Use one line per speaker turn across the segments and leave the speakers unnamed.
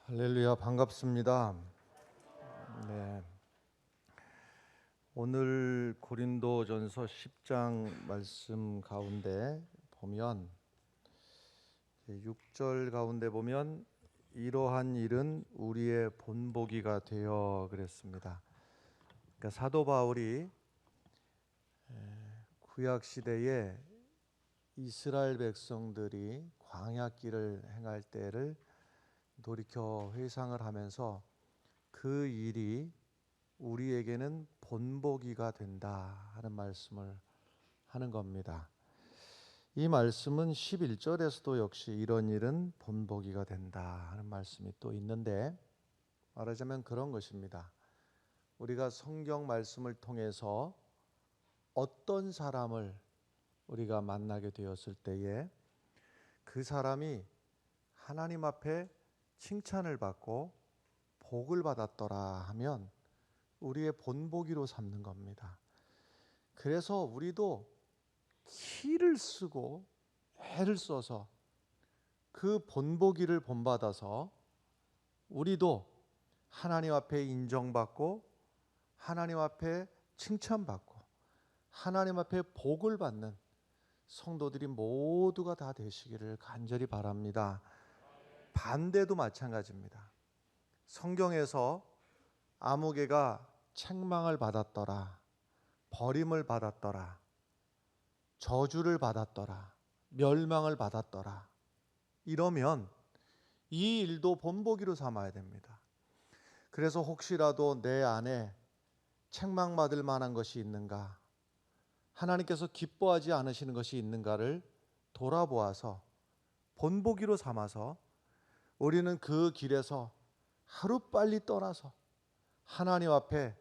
할렐루야, 반갑습니다. 네, 오늘 고린도전서 10장 말씀 가운데 보면 6절 가운데 보면 이러한 일은 우리의 본보기가 되어 그랬습니다. 그러니까 사도 바울이 구약 시대에 이스라엘 백성들이 광야길을 행할 때를 돌이켜 회상을 하면서 그 일이 우리에게는 본보기가 된다 하는 말씀을 하는 겁니다. 이 말씀은 11절에서도 역시 이런 일은 본보기가 된다 하는 말씀이 또 있는데, 말하자면 그런 것입니다. 우리가 성경 말씀을 통해서 어떤 사람을 우리가 만나게 되었을 때에 그 사람이 하나님 앞에 칭찬을 받고 복을 받았더라 하면 우리의 본보기로 삼는 겁니다. 그래서 우리도 키를 쓰고 애를 써서 그 본보기를 본받아서 우리도 하나님 앞에 인정받고 하나님 앞에 칭찬받고 하나님 앞에 복을 받는 성도들이 모두가 다 되시기를 간절히 바랍니다. 반대도 마찬가지입니다. 성경에서 아무개가 책망을 받았더라, 버림을 받았더라, 저주를 받았더라, 멸망을 받았더라, 이러면 이 일도 본보기로 삼아야 됩니다. 그래서 혹시라도 내 안에 책망받을 만한 것이 있는가, 하나님께서 기뻐하지 않으시는 것이 있는가를 돌아보아서 본보기로 삼아서 우리는 그 길에서 하루빨리 떠나서 하나님 앞에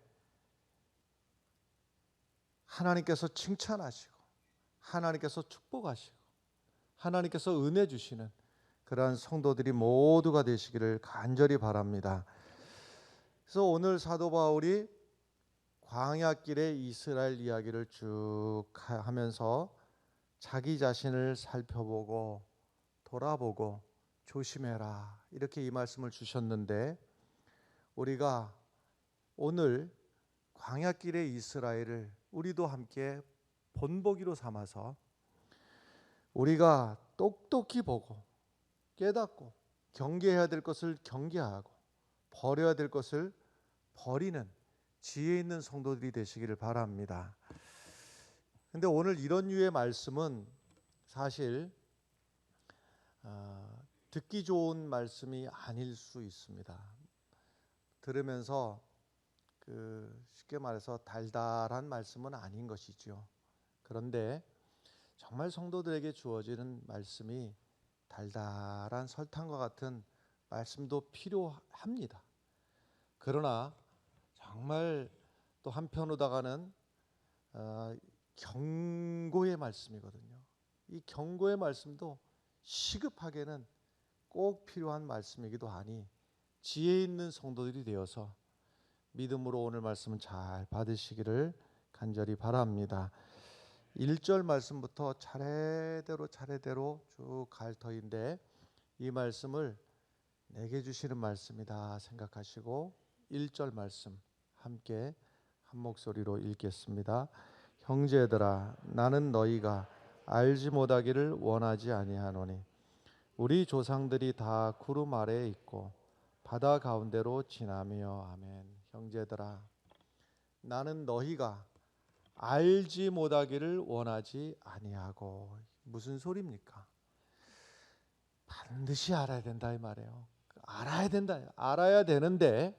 하나님께서 칭찬하시고 하나님께서 축복하시고 하나님께서 은혜 주시는 그러한 성도들이 모두가 되시기를 간절히 바랍니다. 그래서 오늘 사도 바울이 광야길의 이스라엘 이야기를 쭉 하면서 자기 자신을 살펴보고 돌아보고 조심해라 이렇게 이 말씀을 주셨는데, 우리가 오늘 광야길의 이스라엘을 우리도 함께 본보기로 삼아서 우리가 똑똑히 보고 깨닫고 경계해야 될 것을 경계하고 버려야 될 것을 버리는 지혜 있는 성도들이 되시기를 바랍니다. 근데 오늘 이런 류의 말씀은 사실 듣기 좋은 말씀이 아닐 수 있습니다. 들으면서 쉽게 말해서 달달한 말씀은 아닌 것이죠. 그런데 정말 성도들에게 주어지는 말씀이 달달한 설탕과 같은 말씀도 필요합니다. 그러나 정말 또 한편으로다가는 경고의 말씀이거든요. 이 경고의 말씀도 시급하게는 꼭 필요한 말씀이기도 하니 지혜 있는 성도들이 되어서 믿음으로 오늘 말씀은 잘 받으시기를 간절히 바랍니다. 1절 말씀부터 차례대로 쭉 갈 터인데, 이 말씀을 내게 주시는 말씀이다 생각하시고 1절 말씀 함께 한 목소리로 읽겠습니다. 형제들아, 나는 너희가 알지 못하기를 원하지 아니하노니 우리 조상들이 다 구름 아래에 있고 바다 가운데로 지나며. 아멘. 형제들아, 나는 너희가 알지 못하기를 원하지 아니하고. 무슨 소리입니까? 반드시 알아야 된다 이 말이에요. 알아야 된다. 알아야 되는데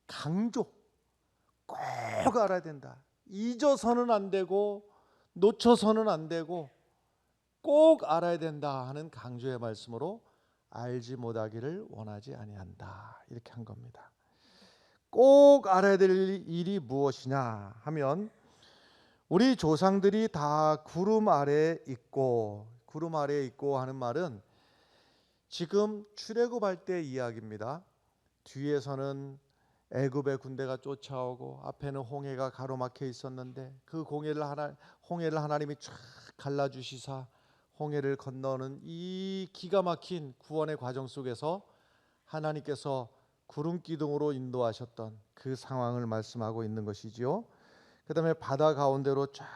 강조, 꼭 알아야 된다. 잊어서는 안 되고 놓쳐서는 안 되고 꼭 알아야 된다 하는 강조의 말씀으로 알지 못하기를 원하지 아니한다 이렇게 한 겁니다. 꼭 알아야 될 일이 무엇이냐 하면, 우리 조상들이 다 구름 아래에 있고, 구름 아래에 있고 하는 말은 지금 출애굽할 때 이야기입니다. 뒤에서는 애굽의 군대가 쫓아오고 앞에는 홍해가 가로막혀 있었는데 그 홍해를 하나님이 쫙 갈라주시사 홍해를 건너는 이 기가 막힌 구원의 과정 속에서 하나님께서 구름 기둥으로 인도하셨던 그 상황을 말씀하고 있는 것이지요. 그 다음에 바다 가운데로 쫙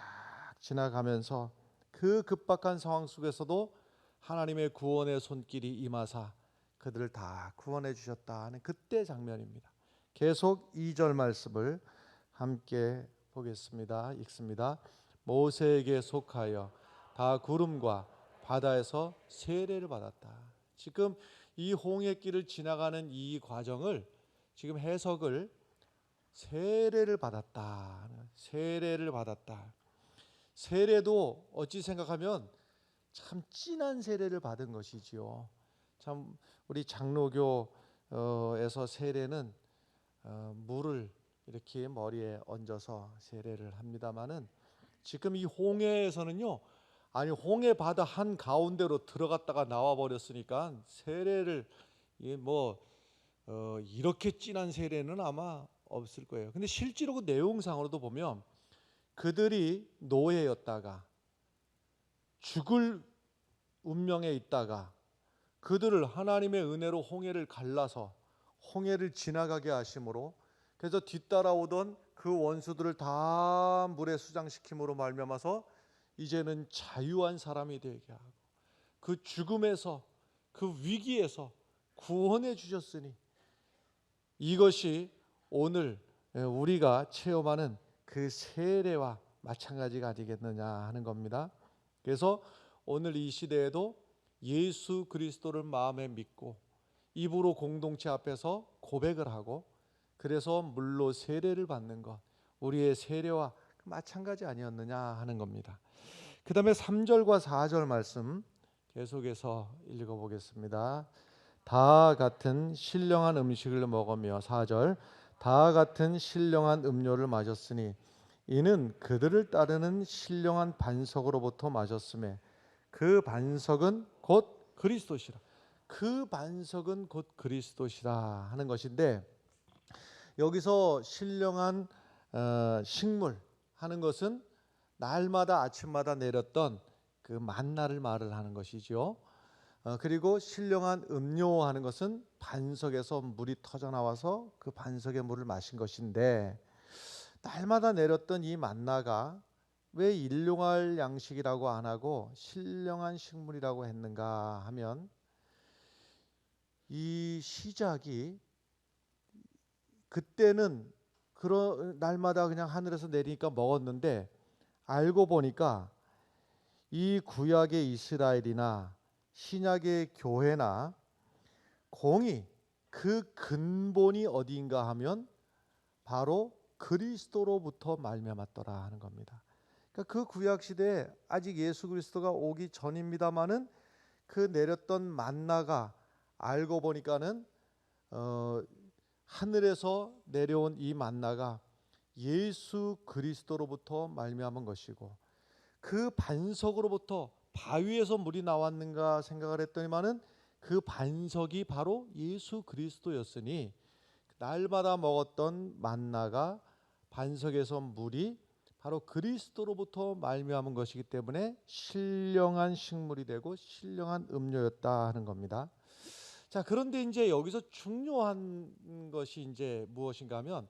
지나가면서 그 급박한 상황 속에서도 하나님의 구원의 손길이 임하사 그들을 다 구원해 주셨다 하는 그때 장면입니다. 계속 2절 말씀을 함께 보겠습니다. 읽습니다. 모세에게 속하여 다 구름과 바다에서 세례를 받았다. 지금 이 홍해길을 지나가는 이 과정을 지금 해석을 세례를 받았다. 세례를 받았다. 세례도 어찌 생각하면 참 진한 세례를 받은 것이지요. 참 우리 장로교에서 세례는 물을 이렇게 머리에 얹어서 세례를 합니다마는 지금 이 홍해에서는요, 아니 홍해 바다 한 가운데로 들어갔다가 나와 버렸으니까 세례를 이렇게 진한 세례는 아마 없을 거예요. 근데 실제로 그 내용상으로도 보면 그들이 노예였다가 죽을 운명에 있다가 그들을 하나님의 은혜로 홍해를 갈라서 홍해를 지나가게 하심으로, 그래서 뒤따라오던 그 원수들을 다 물에 수장시킴으로 말미암아서 이제는 자유한 사람이 되게 하고 그 죽음에서 그 위기에서 구원해 주셨으니 이것이 오늘 우리가 체험하는 그 세례와 마찬가지가 아니겠느냐 하는 겁니다. 그래서 오늘 이 시대에도 예수 그리스도를 마음에 믿고 입으로 공동체 앞에서 고백을 하고 그래서 물로 세례를 받는 것, 우리의 세례와 마찬가지 아니었느냐 하는 겁니다. 그 다음에 3절과 4절 말씀 계속해서 읽어보겠습니다. 다 같은 신령한 음식을 먹으며 4절 다 같은 신령한 음료를 마셨으니 이는 그들을 따르는 신령한 반석으로부터 마셨음에 그 반석은 곧 그리스도시라. 그 반석은 곧 그리스도시라 하는 것인데, 여기서 신령한 식물 하는 것은 날마다 아침마다 내렸던 그 만나를 말을 하는 것이죠. 그리고 신령한 음료 하는 것은 반석에서 물이 터져 나와서 그 반석의 물을 마신 것인데, 날마다 내렸던 이 만나가 왜 일용할 양식이라고 안 하고 신령한 식물이라고 했는가 하면, 이 시작이 그때는 그런 날마다 그냥 하늘에서 내리니까 먹었는데, 알고 보니까 이 구약의 이스라엘이나 신약의 교회나 공이 그 근본이 어디인가 하면 바로 그리스도로부터 말미암았더라 하는 겁니다. 그러니까 그 구약 시대에 아직 예수 그리스도가 오기 전입니다마는 그 내렸던 만나가 알고 보니까는 하늘에서 내려온 이 만나가 예수 그리스도로부터 말미암은 것이고, 그 반석으로부터 바위에서 물이 나왔는가 생각을 했더니만은 그 반석이 바로 예수 그리스도였으니 날마다 먹었던 만나가 반석에서 물이 바로 그리스도로부터 말미암은 것이기 때문에 신령한 식물이 되고 신령한 음료였다 하는 겁니다. 자, 그런데 이제 여기서 중요한 것이 이제 무엇인가 하면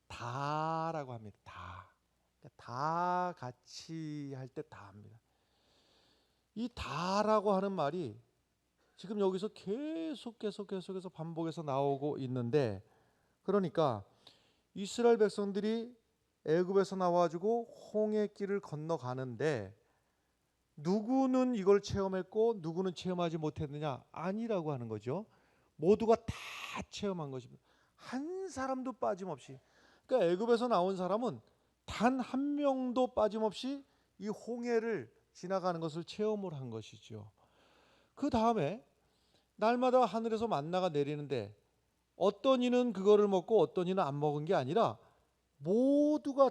다라고 합니다. 다 같이 할 때 다합니다. 이 다라고 하는 말이 지금 여기서 계속해서 반복해서 나오고 있는데, 그러니까 이스라엘 백성들이 애굽에서 나와가지고 홍해길을 건너가는데 누구는 이걸 체험했고 누구는 체험하지 못했느냐? 아니라고 하는 거죠. 모두가 다 체험한 것입니다. 한 사람도 빠짐없이. 그러니까 애굽에서 나온 사람은 단 한 명도 빠짐없이 이 홍해를 지나가는 것을 체험을 한 것이죠. 그 다음에 날마다 하늘에서 만나가 내리는데 어떤 이는 그거를 먹고 어떤 이는 안 먹은 게 아니라 모두가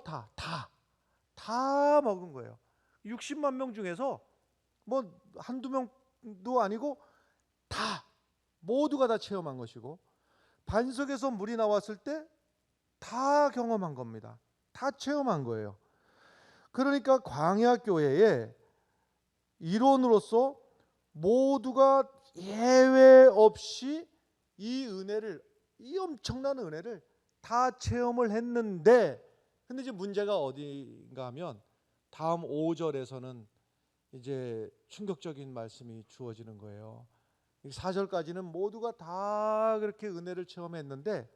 다 먹은 거예요. 60만 명 중에서 뭐 한두 명도 아니고 다 모두가 다 체험한 것이고, 반석에서 물이 나왔을 때 다 경험한 겁니다. 다 체험한 거예요. 그러니까 광야 교회의 이론으로서 모두가 예외 없이 이 은혜를, 이 엄청난 은혜를 다 체험을 했는데, 근데 이제 문제가 어디인가 하면 다음 5절에서는 이제 충격적인 말씀이 주어지는 거예요. 4절까지는 모두가 다 그렇게 은혜를 체험했는데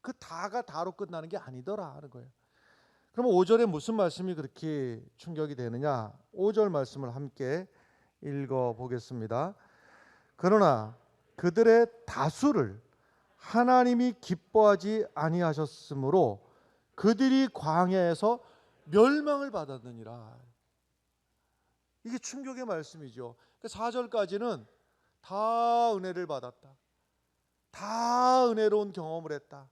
그 다가 다로 끝나는 게 아니더라 하는 거예요. 그럼 5절에 무슨 말씀이 그렇게 충격이 되느냐? 5절 말씀을 함께 읽어 보겠습니다. 그러나 그들의 다수를 하나님이 기뻐하지 아니하셨으므로 그들이 광야에서 멸망을 받았느니라. 이게 충격의 말씀이죠. 4절까지는 다 은혜를 받았다, 다 은혜로운 경험을 했다,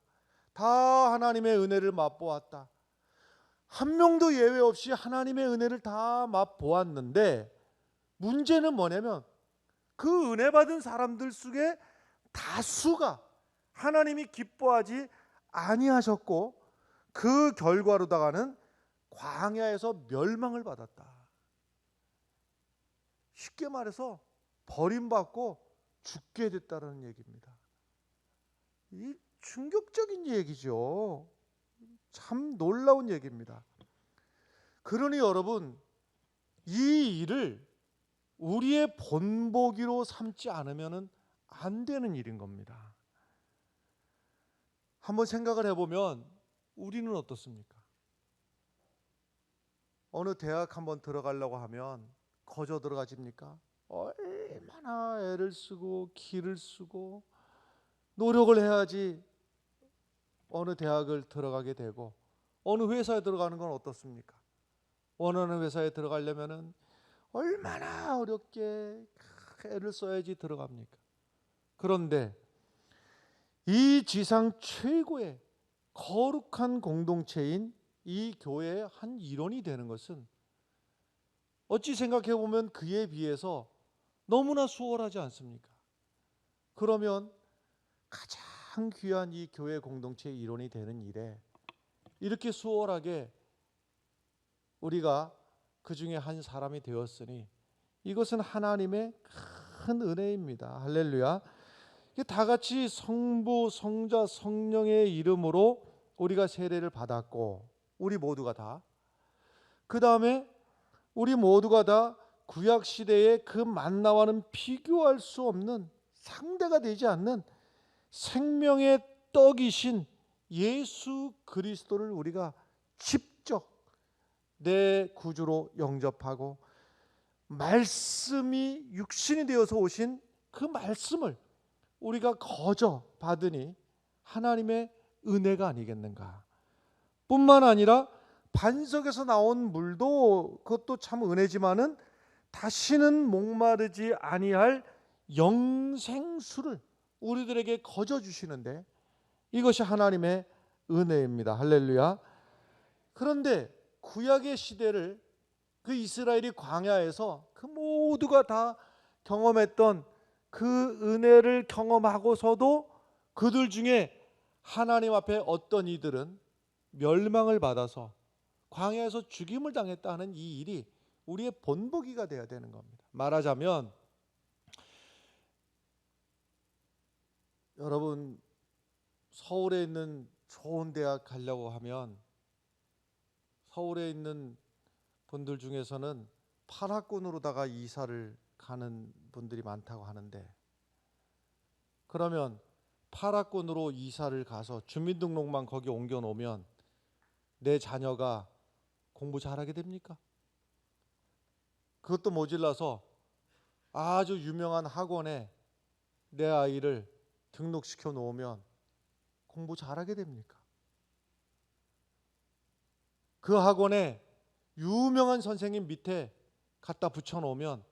다 하나님의 은혜를 맛보았다, 한 명도 예외 없이 하나님의 은혜를 다 맛보았는데, 문제는 뭐냐면 그 은혜 받은 사람들 속에 다수가 하나님이 기뻐하지 아니하셨고 그 결과로다가는 광야에서 멸망을 받았다. 쉽게 말해서 버림받고 죽게 됐다는 얘기입니다. 이 충격적인 얘기죠. 참 놀라운 얘기입니다. 그러니 여러분, 이 일을 우리의 본보기로 삼지 않으면 안 되는 일인 겁니다. 한번 생각을 해보면 우리는 어떻습니까? 어느 대학 한번 들어가려고 하면 거저 들어가집니까? 얼마나 애를 쓰고 기를 쓰고 노력을 해야지 어느 대학을 들어가게 되고, 어느 회사에 들어가는 건 어떻습니까? 원하는 회사에 들어가려면은 얼마나 어렵게 애를 써야지 들어갑니까? 그런데 이 지상 최고의 거룩한 공동체인 이 교회의 한 일원이 되는 것은 어찌 생각해 보면 그에 비해서 너무나 수월하지 않습니까? 그러면 가장 귀한 이 교회 공동체의 일원이 되는 일에 이렇게 수월하게 우리가 그 중에 한 사람이 되었으니 이것은 하나님의 큰 은혜입니다. 할렐루야. 다 같이 성부, 성자, 성령의 이름으로 우리가 세례를 받았고, 우리 모두가 다, 그 다음에 우리 모두가 다 구약 시대의 그 만나와는 비교할 수 없는, 상대가 되지 않는 생명의 떡이신 예수 그리스도를 우리가 직접 내 구주로 영접하고, 말씀이 육신이 되어서 오신 그 말씀을 우리가 거저 받으니 하나님의 은혜가 아니겠는가. 뿐만 아니라 반석에서 나온 물도 그것도 참 은혜지만은 다시는 목마르지 아니할 영생수를 우리들에게 거저 주시는데 이것이 하나님의 은혜입니다. 할렐루야. 그런데 구약의 시대를 그 이스라엘이 광야에서 그 모두가 다 경험했던 그 은혜를 경험하고서도 그들 중에 하나님 앞에 어떤 이들은 멸망을 받아서 광야에서 죽임을 당했다는 이 일이 우리의 본보기가 되어야 되는 겁니다. 말하자면 여러분, 서울에 있는 좋은 대학 가려고 하면 서울에 있는 분들 중에서는 8학군으로다가 이사를 가는 분들이 많다고 하는데, 그러면 8학군으로 이사를 가서 주민등록만 거기 옮겨 놓으면 내 자녀가 공부 잘하게 됩니까? 그것도 모질라서 아주 유명한 학원에 내 아이를 등록시켜 놓으면 공부 잘하게 됩니까? 그 학원에 유명한 선생님 밑에 갖다 붙여 놓으면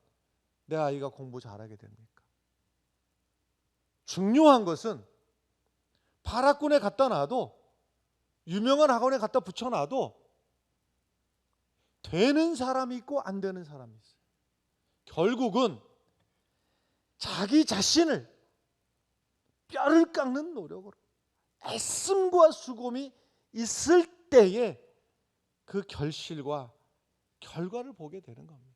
내 아이가 공부 잘하게 됩니까? 중요한 것은 8학군에 갖다 놔도, 유명한 학원에 갖다 붙여 놔도 되는 사람이 있고 안 되는 사람이 있어요. 결국은 자기 자신을 뼈를 깎는 노력으로 애씀과 수고이 있을 때에 그 결실과 결과를 보게 되는 겁니다.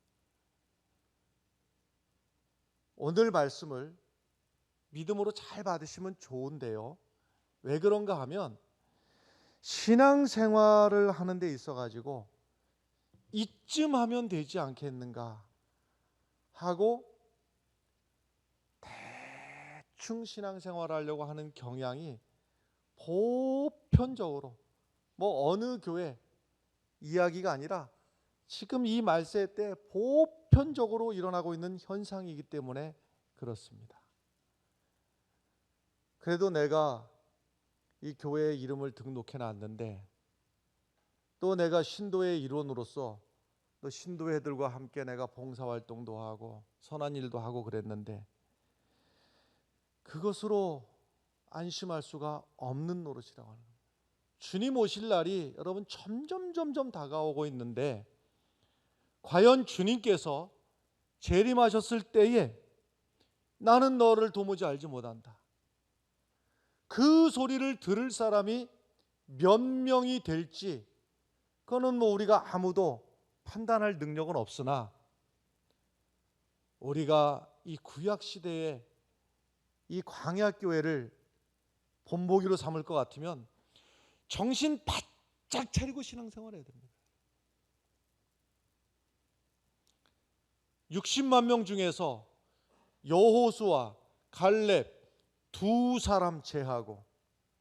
오늘 말씀을 믿음으로 잘 받으시면 좋은데요. 왜 그런가 하면 신앙생활을 하는 데 있어 가지고 이쯤 하면 되지 않겠는가 하고 대충 신앙생활을 하려고 하는 경향이 보편적으로 뭐 어느 교회 이야기가 아니라 지금 이 말세 때 보편적으로 일어나고 있는 현상이기 때문에 그렇습니다. 그래도 내가 이 교회에 이름을 등록해 놨는데 또 내가 신도의 일원으로서 또 신도회들과 함께 내가 봉사활동도 하고 선한 일도 하고 그랬는데 그것으로 안심할 수가 없는 노릇이라고 하는 거예요. 주님 오실 날이 여러분 점점 다가오고 있는데 과연 주님께서 재림하셨을 때에 나는 너를 도무지 알지 못한다. 그 소리를 들을 사람이 몇 명이 될지 그거는 뭐 우리가 아무도 판단할 능력은 없으나 우리가 이 구약 시대에 이 광야 교회를 본보기로 삼을 것 같으면 정신 바짝 차리고 신앙생활해야 됩니다. 60만 명 중에서 여호수아, 갈렙 두 사람 제하고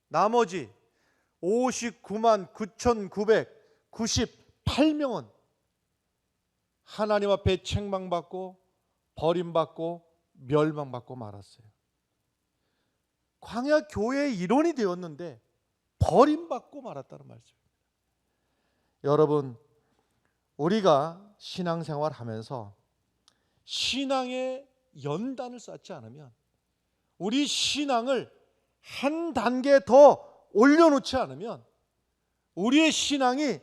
나머지 59만 9,998명은 하나님 앞에 책망받고 버림받고 멸망받고 말았어요. 광야 교회의 일원이 되었는데 버림받고 말았다는 말씀입니다. 여러분, 우리가 신앙생활 하면서 신앙의 연단을 쌓지 않으면 우리 신앙을 한 단계 더 올려놓지 않으면 우리의 신앙이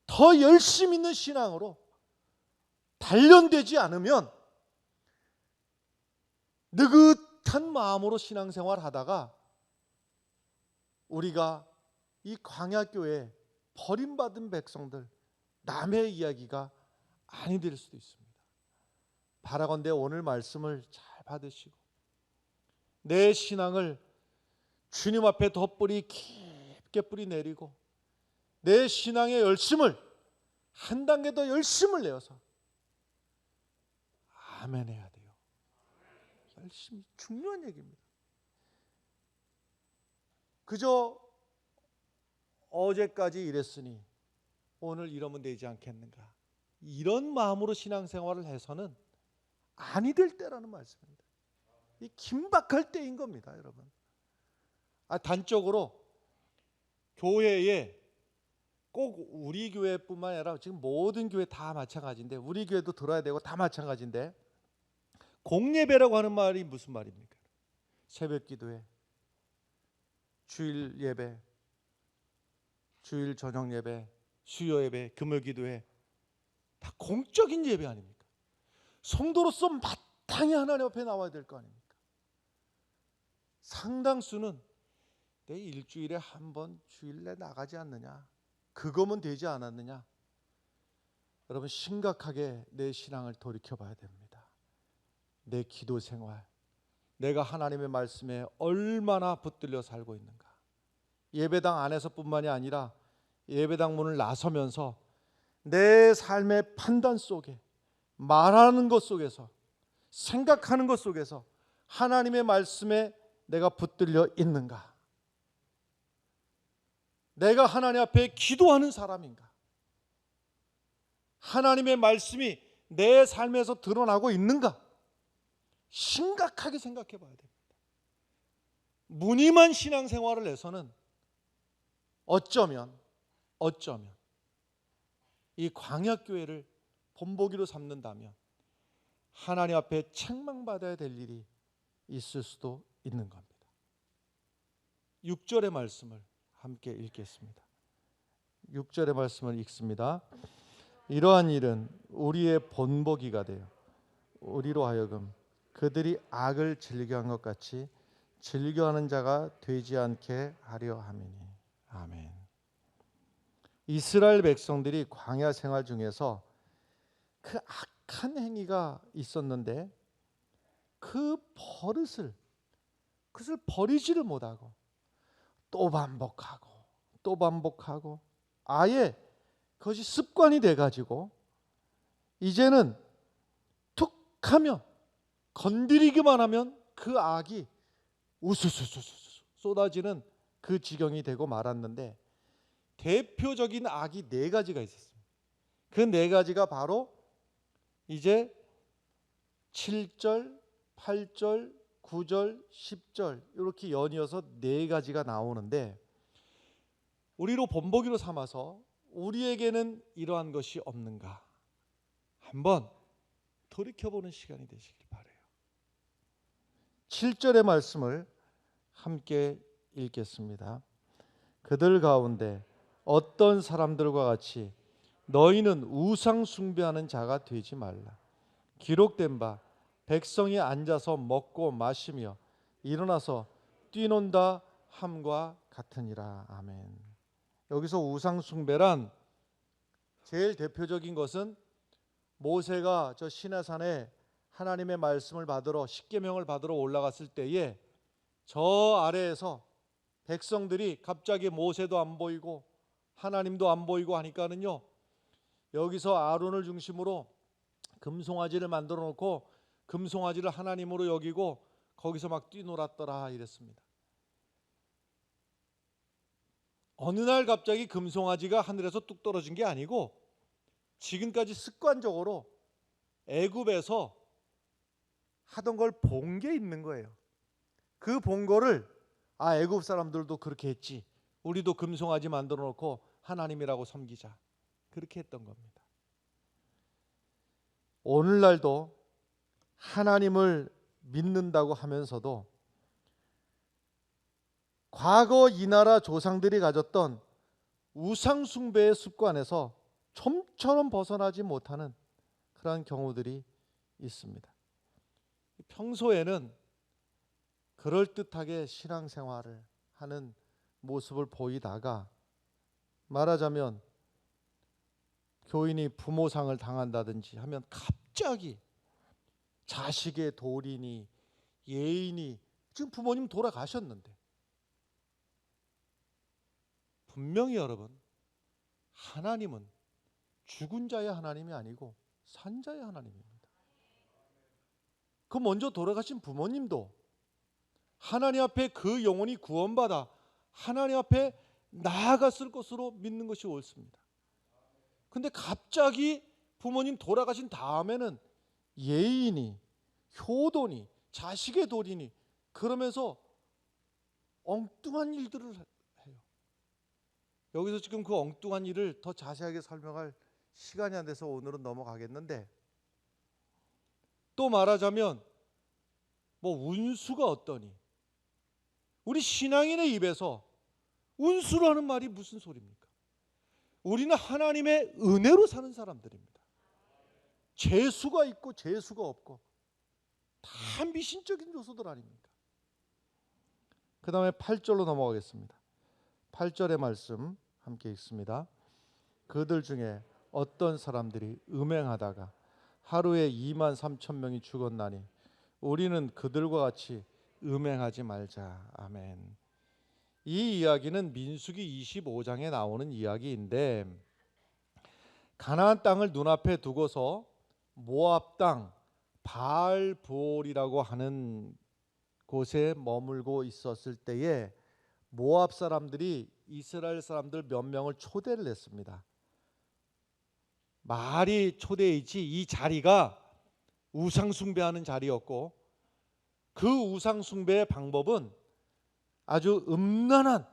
더 열심 있는 신앙으로 단련되지 않으면 느긋한 마음으로 신앙생활 하다가 우리가 이 광야교회 버림받은 백성들 남의 이야기가 아니 될 수도 있습니다. 바라건대 오늘 말씀을 잘 받으시고 내 신앙을 주님 앞에 더 뿌리 깊게 뿌리 내리고 내 신앙의 열심을 한 단계 더 열심을 내어서 아멘 해야 돼요. 열심히 중요한 얘기입니다. 그저 어제까지 이랬으니 오늘 이러면 되지 않겠는가, 이런 마음으로 신앙생활을 해서는 아니 될 때라는 말씀입니다. 이 긴박할 때인 겁니다, 여러분. 단적으로 교회에 꼭 우리 교회뿐만 아니라 지금 모든 교회 다 마찬가지인데 우리 교회도 들어야 되고 다 마찬가지인데 공예배라고 하는 말이 무슨 말입니까? 새벽 기도회, 주일 예배, 주일 저녁 예배, 수요 예배, 금요 기도회 다 공적인 예배 아닙니까? 성도로서 마땅히 하나님 앞에 나와야 될 거 아닙니까? 상당수는 내 일주일에 한 번 주일에 나가지 않느냐, 그거면 되지 않았느냐. 여러분 심각하게 내 신앙을 돌이켜봐야 됩니다. 내 기도 생활, 내가 하나님의 말씀에 얼마나 붙들려 살고 있는가. 예배당 안에서뿐만이 아니라 예배당 문을 나서면서 내 삶의 판단 속에, 말하는 것 속에서, 생각하는 것 속에서 하나님의 말씀에 내가 붙들려 있는가. 내가 하나님 앞에 기도하는 사람인가. 하나님의 말씀이 내 삶에서 드러나고 있는가. 심각하게 생각해 봐야 됩니다. 무늬만 신앙생활을 해서는 어쩌면 이 광야교회를 본보기로 삼는다면 하나님 앞에 책망받아야 될 일이 있을 수도 있는 겁니다. 6절의 말씀을 함께 읽겠습니다. 6절의 말씀을 읽습니다. 이러한 일은 우리의 본보기가 되어 우리로 하여금 그들이 악을 즐겨한 것 같이 즐겨하는 자가 되지 않게 하려 함이니. 아멘. 이스라엘 백성들이 광야 생활 중에서 그 악한 행위가 있었는데 그 버릇을 그것을 버리지를 못하고 또 반복하고 또 반복하고 아예 그것이 습관이 돼가지고 이제는 툭 하면 건드리기만 하면 그 악이 우수수수수 쏟아지는 그 지경이 되고 말았는데, 대표적인 악이 네 가지가 있었습니다. 그 네 가지가 바로 이제 7절, 8절, 9절, 10절 이렇게 연이어서 네 가지가 나오는데, 우리로 본보기로 삼아서 우리에게는 이러한 것이 없는가 한번 돌이켜보는 시간이 되시길 바라요. 7절의 말씀을 함께 읽겠습니다. 그들 가운데 어떤 사람들과 같이 너희는 우상 숭배하는 자가 되지 말라. 기록된 바 백성이 앉아서 먹고 마시며 일어나서 뛰논다 함과 같으니라. 아멘. 여기서 우상 숭배란 제일 대표적인 것은 모세가 저 시내산에 하나님의 말씀을 받으러, 십계명을 받으러 올라갔을 때에 저 아래에서 백성들이 갑자기 모세도 안 보이고 하나님도 안 보이고 하니까는요, 여기서 아론을 중심으로 금송아지를 만들어 놓고 금송아지를 하나님으로 여기고 거기서 막 뛰놀았더라 이랬습니다. 어느 날 갑자기 금송아지가 하늘에서 뚝 떨어진 게 아니고 지금까지 습관적으로 애굽에서 하던 걸 본 게 있는 거예요. 그 본 거를 애굽 사람들도 그렇게 했지, 우리도 금송아지 만들어 놓고 하나님이라고 섬기자, 그렇게 했던 겁니다. 오늘날도 하나님을 믿는다고 하면서도 과거 이 나라 조상들이 가졌던 우상 숭배의 습관에서 좀처럼 벗어나지 못하는 그러한 경우들이 있습니다. 평소에는 그럴듯하게 신앙생활을 하는 모습을 보이다가 말하자면 교인이 부모상을 당한다든지 하면 갑자기 자식의 도리니 예의니, 지금 부모님 돌아가셨는데 분명히 여러분, 하나님은 죽은 자의 하나님이 아니고 산 자의 하나님입니다. 그 먼저 돌아가신 부모님도 하나님 앞에 그 영혼이 구원받아 하나님 앞에 나아갔을 것으로 믿는 것이 옳습니다. 근데 갑자기 부모님 돌아가신 다음에는 예의니 효도니 자식의 도리니 그러면서 엉뚱한 일들을 해요. 여기서 지금 그 엉뚱한 일을 더 자세하게 설명할 시간이 안 돼서 오늘은 넘어가겠는데, 또 말하자면 운수가 어떠니, 우리 신앙인의 입에서 운수라는 말이 무슨 소리입니까? 우리는 하나님의 은혜로 사는 사람들입니다. 재수가 있고 재수가 없고 다 미신적인 요소들 아닙니까? 그 다음에 8절로 넘어가겠습니다. 8절의 말씀 함께 읽습니다. 그들 중에 어떤 사람들이 음행하다가 하루에 2만 3천 명이 죽었나니 우리는 그들과 같이 음행하지 말자. 아멘. 이 이야기는 민수기 25장에 나오는 이야기인데, 가나안 땅을 눈앞에 두고서 모압 땅 바알브올이라고 하는 곳에 머물고 있었을 때에 모압 사람들이 이스라엘 사람들 몇 명을 초대를 했습니다. 말이 초대이지 이 자리가 우상 숭배하는 자리였고, 그 우상 숭배의 방법은 아주 음란한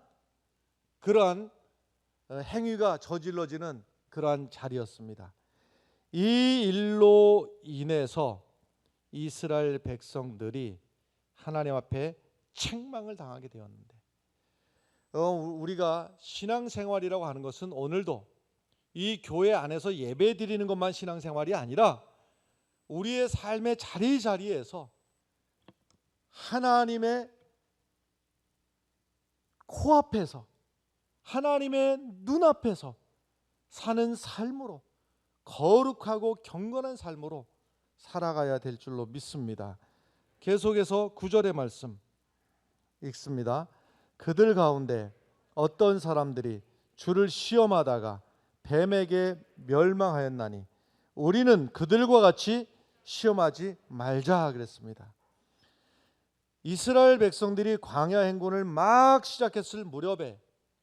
그러한 행위가 저질러지는 그러한 자리였습니다. 이 일로 인해서 이스라엘 백성들이 하나님 앞에 책망을 당하게 되었는데, 우리가 신앙생활이라고 하는 것은 오늘도 이 교회 안에서 예배 드리는 것만 신앙생활이 아니라 우리의 삶의 자리자리에서 하나님의 코앞에서 하나님의 눈앞에서 사는 삶으로, 거룩하고 경건한 삶으로 살아가야 될 줄로 믿습니다. 계속해서 9절의 말씀 읽습니다. 그들 가운데 어떤 사람들이 주를 시험하다가 뱀에게 멸망하였나니 우리는 그들과 같이 시험하지 말자 그랬습니다. 이스라엘 백성들이 광야 행군을 막 시작했을 무렵에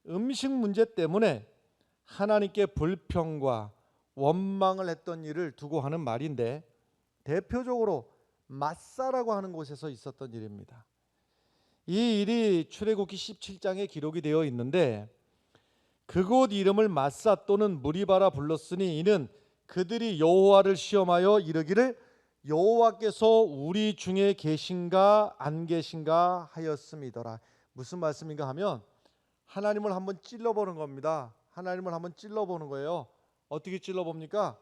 음식 문제 때문에 하나님께 불평과 원망을 했던 일을 두고 하는 말인데, 대표적으로 마사라고 하는 곳에서 있었던 일입니다. 이 일이 출애굽기 17장에 기록이 되어 있는데, 그곳 이름을 마사 또는 무리바라 불렀으니 이는 그들이 여호와를 시험하여 이르기를 여호와께서 우리 중에 계신가 안 계신가 하였음이더라. 무슨 말씀인가 하면 하나님을 한번 찔러보는 겁니다. 하나님을 한번 찔러보는 거예요. 어떻게 찔러봅니까?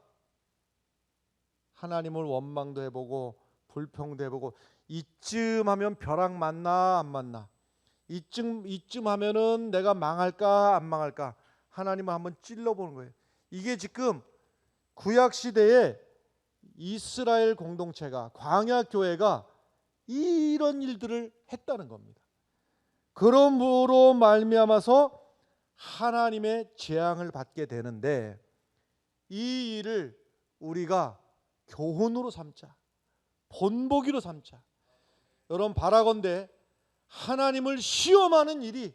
하나님을 원망도 해보고 불평도 해보고, 이쯤 하면 벼락 맞나 안 맞나, 이쯤 하면은 내가 망할까 안 망할까, 하나님을 한번 찔러보는 거예요. 이게 지금 구약 시대에 이스라엘 공동체가, 광야 교회가 이런 일들을 했다는 겁니다. 그러므로 말미암아서 하나님의 재앙을 받게 되는데, 이 일을 우리가 교훈으로 삼자, 본보기로 삼자. 여러분, 바라건대 하나님을 시험하는 일이,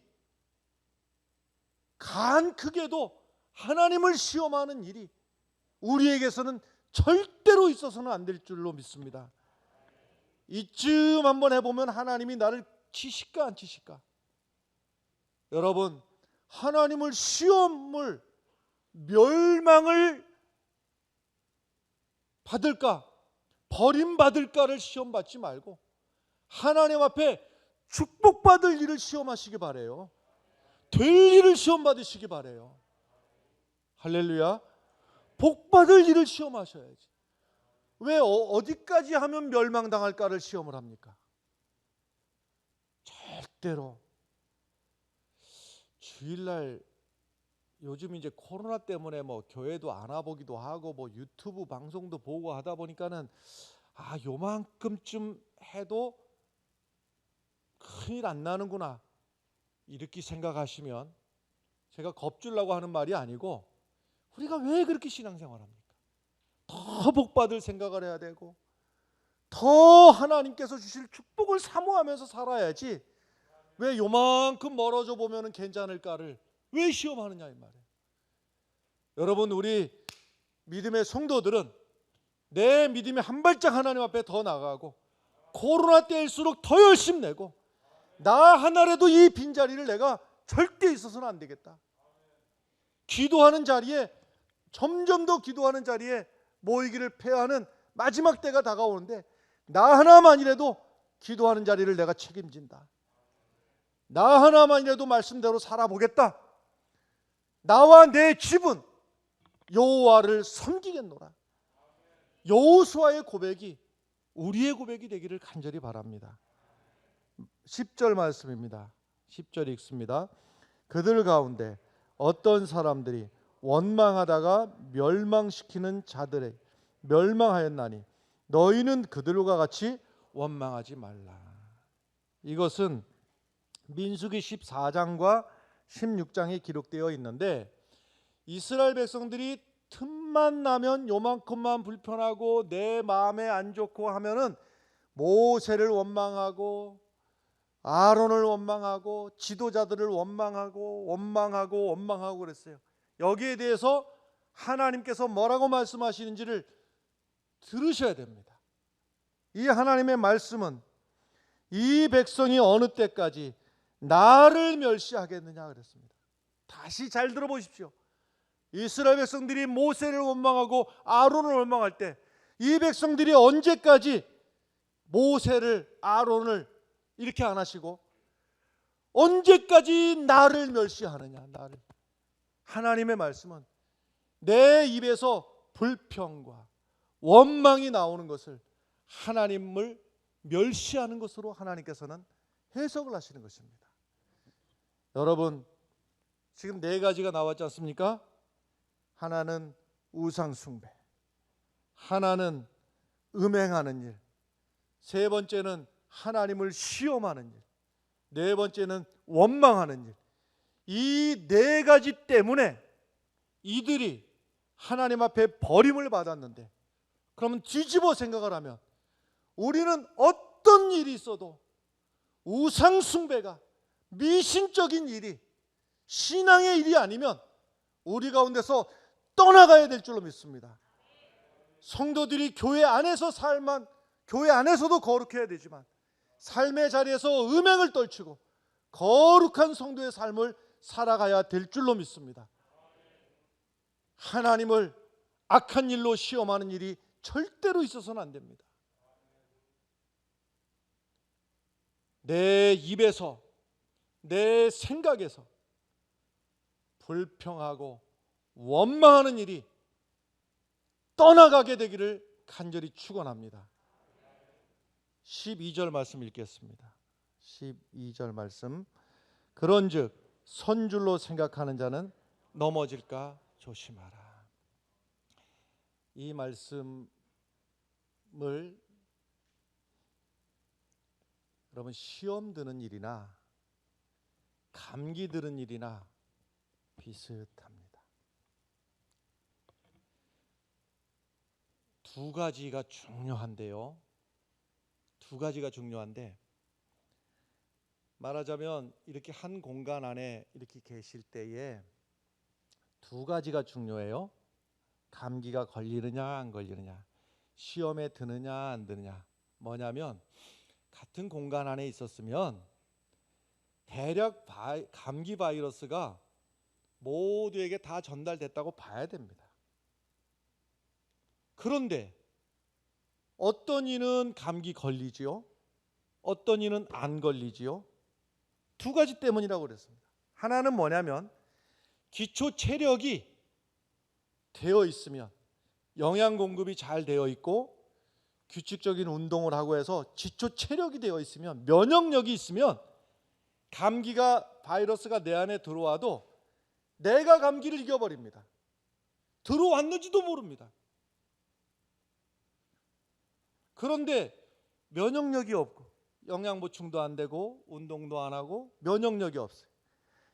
간 크게도 하나님을 시험하는 일이 우리에게서는 절대로 있어서는 안 될 줄로 믿습니다. 이쯤 한번 해보면 하나님이 나를 치실까 안 치실까? 여러분, 하나님을 시험을, 멸망을 받을까 버림받을까를 시험받지 말고 하나님 앞에 축복받을 일을 시험하시기 바래요. 될 일을 시험받으시기 바래요. 할렐루야. 복받을 일을 시험하셔야지. 왜 어디까지 하면 멸망당할까를 시험을 합니까? 절대로. 주일날 요즘 이제 코로나 때문에 뭐 교회도 안 와보기도 하고 뭐 유튜브 방송도 보고 하다 보니까는 요만큼쯤 해도 큰일 안 나는구나 이렇게 생각하시면, 제가 겁주려고 하는 말이 아니고, 우리가 왜 그렇게 신앙생활합니까? 더 복받을 생각을 해야 되고 더 하나님께서 주실 축복을 사모하면서 살아야지, 왜 요만큼 멀어져 보면은 괜찮을까를 왜 시험하느냐 이 말이에요. 여러분, 우리 믿음의 성도들은 내 믿음이 한 발짝 하나님 앞에 더 나가고 코로나 때일수록 더 열심히 내고, 나 하나라도 이 빈자리를 내가 절대 있어서는 안 되겠다. 기도하는 자리에, 점점 더 기도하는 자리에 모이기를 패하는 마지막 때가 다가오는데, 나 하나만이라도 기도하는 자리를 내가 책임진다. 나 하나만이라도 말씀대로 살아보겠다. 나와 내 집은 여호와를 섬기겠노라. 여호수아의 고백이 우리의 고백이 되기를 간절히 바랍니다. 10절 말씀입니다. 10절 읽습니다. 그들 가운데 어떤 사람들이 원망하다가 멸망시키는 자들에 멸망하였나니 너희는 그들과 같이 원망하지 말라. 이것은 민수기 14장과 16장에 기록되어 있는데, 이스라엘 백성들이 틈만 나면 요만큼만 불편하고 내 마음에 안 좋고 하면은 모세를 원망하고 아론을 원망하고 지도자들을 원망하고 그랬어요. 여기에 대해서 하나님께서 뭐라고 말씀하시는지를 들으셔야 됩니다. 이 하나님의 말씀은 이 백성이 어느 때까지 나를 멸시하겠느냐 그랬습니다. 다시 잘 들어보십시오. 이스라엘 백성들이 모세를 원망하고 아론을 원망할 때, 이 백성들이 언제까지 모세를, 아론을 이렇게 안 하시고 언제까지 나를 멸시하느냐. 나를. 하나님의 말씀은 내 입에서 불평과 원망이 나오는 것을 하나님을 멸시하는 것으로 하나님께서는 해석을 하시는 것입니다. 여러분, 지금 네 가지가 나왔지 않습니까? 하나는 우상 숭배, 하나는 음행하는 일, 세 번째는 하나님을 시험하는 일, 네 번째는 원망하는 일. 이 네 가지 때문에 이들이 하나님 앞에 버림을 받았는데, 그러면 뒤집어 생각을 하면 우리는 어떤 일이 있어도 우상 숭배가, 미신적인 일이 신앙의 일이 아니면 우리 가운데서 떠나가야 될 줄로 믿습니다. 성도들이 교회 안에서 살만, 교회 안에서도 거룩해야 되지만 삶의 자리에서 음행을 떨치고 거룩한 성도의 삶을 살아가야 될 줄로 믿습니다. 하나님을 악한 일로 시험하는 일이 절대로 있어서는 안 됩니다. 내 입에서, 내 생각에서 불평하고 원망하는 일이 떠나가게 되기를 간절히 축원합니다. 12절 말씀 읽겠습니다. 12절 말씀. 그런즉 선줄로 생각하는 자는 넘어질까 조심하라. 이 말씀을 여러분, 시험 드는 일이나 감기 드는 일이나 비슷합니다. 두 가지가 중요한데요. 두 가지가 중요한데, 말하자면 이렇게 한 공간 안에 이렇게 계실 때에 두 가지가 중요해요. 감기가 걸리느냐 안 걸리느냐, 시험에 드느냐 안 드느냐. 뭐냐면 같은 공간 안에 있었으면 대략 감기 바이러스가 모두에게 다 전달됐다고 봐야 됩니다. 그런데 어떤 이는 감기 걸리지요, 어떤 이는 안 걸리지요. 두 가지 때문이라고 그랬습니다. 하나는 뭐냐면 기초 체력이 되어 있으면, 영양 공급이 잘 되어 있고 규칙적인 운동을 하고 해서 기초 체력이 되어 있으면, 면역력이 있으면 감기가, 바이러스가 내 안에 들어와도 내가 감기를 이겨버립니다. 들어왔는지도 모릅니다. 그런데 면역력이 없고 영양 보충도 안 되고 운동도 안 하고 면역력이 없어요.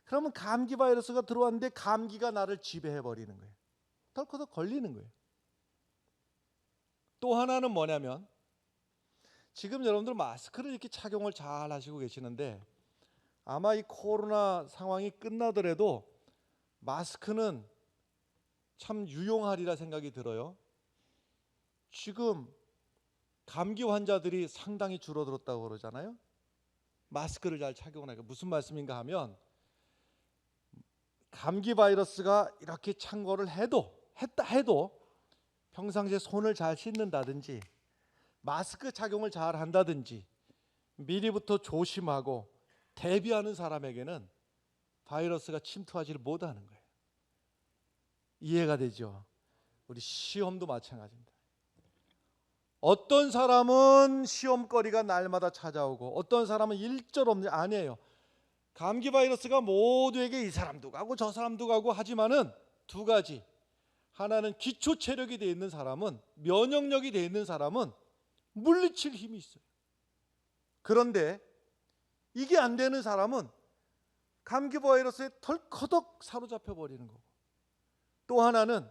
그러면 감기 바이러스가 들어왔는데 감기가 나를 지배해 버리는 거예요. 덜커덕 걸리는 거예요. 또 하나는 뭐냐면, 지금 여러분들 마스크를 이렇게 착용을 잘 하시고 계시는데 아마 이 코로나 상황이 끝나더라도 마스크는 참 유용하리라 생각이 들어요. 지금 감기 환자들이 상당히 줄어들었다고 그러잖아요. 마스크를 잘 착용하니까. 무슨 말씀인가 하면, 감기 바이러스가 이렇게 창궐을 해도 평상시에 손을 잘 씻는다든지 마스크 착용을 잘 한다든지 미리부터 조심하고 대비하는 사람에게는 바이러스가 침투하지를 못하는 거예요. 이해가 되죠? 우리 시험도 마찬가지입니다. 어떤 사람은 시험거리가 날마다 찾아오고 어떤 사람은 일절 없는, 아니에요. 감기 바이러스가 모두에게 이 사람도 가고 저 사람도 가고 하지만은 두 가지. 하나는 기초 체력이 되어 있는 사람은, 면역력이 되어 있는 사람은 물리칠 힘이 있어요. 그런데 이게 안 되는 사람은 감기 바이러스에 덜커덕 사로잡혀 버리는 거고, 또 하나는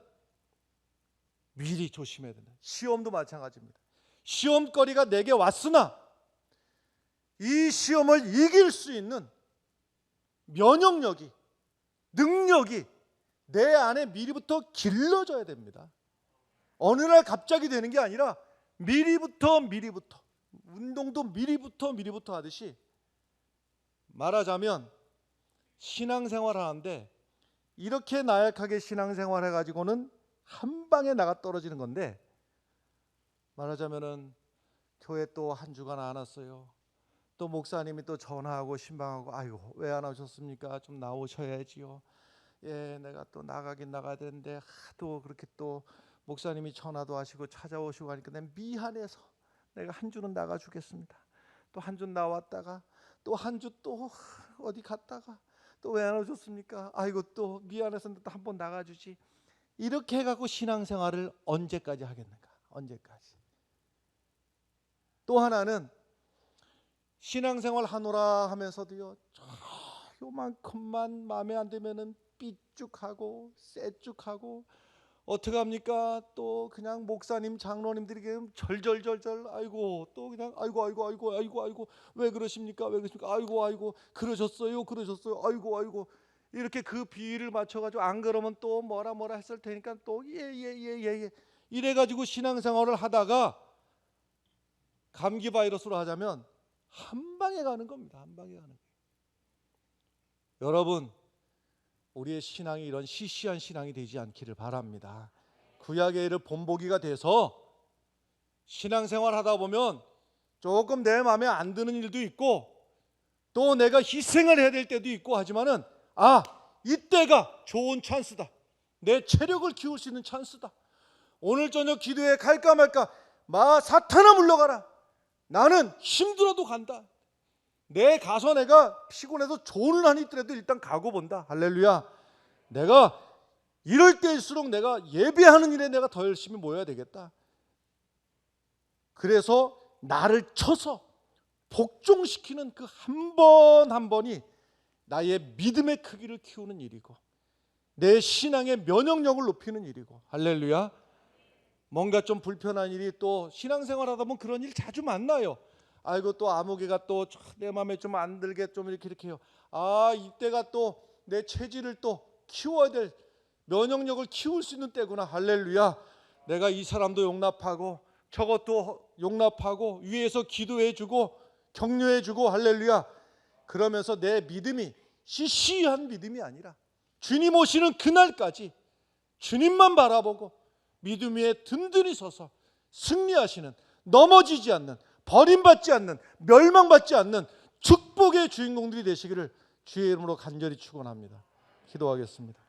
미리 조심해야 된다. 시험도 마찬가지입니다. 시험거리가 내게 왔으나 이 시험을 이길 수 있는 면역력이, 능력이 내 안에 미리부터 길러져야 됩니다. 어느 날 갑자기 되는 게 아니라 미리부터 운동도 미리부터 하듯이, 말하자면 신앙생활 하는데 이렇게 나약하게 신앙생활 해가지고는 한 방에 나가 떨어지는 건데, 말하자면은 교회 또 한 주간 안 왔어요. 또 목사님이 또 전화하고 신방하고, 아이고 왜 안 오셨습니까? 좀 나오셔야지요. 예, 내가 또 나가긴 나가야 되는데 하도 그렇게 또 목사님이 전화도 하시고 찾아오시고 하니까 내가 미안해서 내가 한 주는 나가 주겠습니다. 또 한 주 나왔다가 또 한 주 또 어디 갔다가 또 왜 안 오셨습니까? 아이고 또 미안해서 또 한 번 나가주지. 이렇게 해갖고 신앙생활을 언제까지 하겠는가? 언제까지? 또 하나는 신앙생활 하노라 하면서도요, 요만큼만 마음에 안 들면은 삐죽하고 쎄죽하고, 어떻게 합니까? 또 그냥 목사님 장로님들이 절절절절, 아이고 또 그냥 아이고 왜 그러십니까? 왜 그러십니까? 아이고 그러셨어요 아이고 이렇게 그 비위를 맞춰가지고 안 그러면 또 뭐라 했을 테니까 또 예 이래가지고 신앙생활을 하다가 감기 바이러스로 하자면 한 방에 가는 겁니다. 한 방에 가는 거예요. 여러분, 우리의 신앙이 이런 시시한 신앙이 되지 않기를 바랍니다. 구약의 일을 본보기가 돼서 신앙생활 하다 보면 조금 내 마음에 안 드는 일도 있고 또 내가 희생을 해야 될 때도 있고 하지만은 이때가 좋은 찬스다. 내 체력을 키울 수 있는 찬스다. 오늘 저녁 기도회 갈까 말까, 사탄아 물러가라. 나는 힘들어도 간다. 내 가서 내가 피곤해서 조언을 하니 있더라도 일단 가고 본다. 할렐루야. 내가 이럴 때일수록 내가 예배하는 일에 내가 더 열심히 모여야 되겠다. 그래서 나를 쳐서 복종시키는 그 한 번 한 번이 나의 믿음의 크기를 키우는 일이고 내 신앙의 면역력을 높이는 일이고, 할렐루야. 뭔가 좀 불편한 일이, 또 신앙생활 하다 보면 그런 일 자주 만나요. 아이고 또 아무개가 또 내 마음에 좀 안 들게 좀 이렇게 해요. 이때가 또 내 체질을 또 키워야 될, 면역력을 키울 수 있는 때구나. 할렐루야. 내가 이 사람도 용납하고 저것도 용납하고 위에서 기도해주고 격려해주고, 할렐루야. 그러면서 내 믿음이 시시한 믿음이 아니라 주님 오시는 그날까지 주님만 바라보고 믿음 위에 든든히 서서 승리하시는, 넘어지지 않는, 버림받지 않는, 멸망받지 않는 축복의 주인공들이 되시기를 주의 이름으로 간절히 축원합니다. 기도하겠습니다.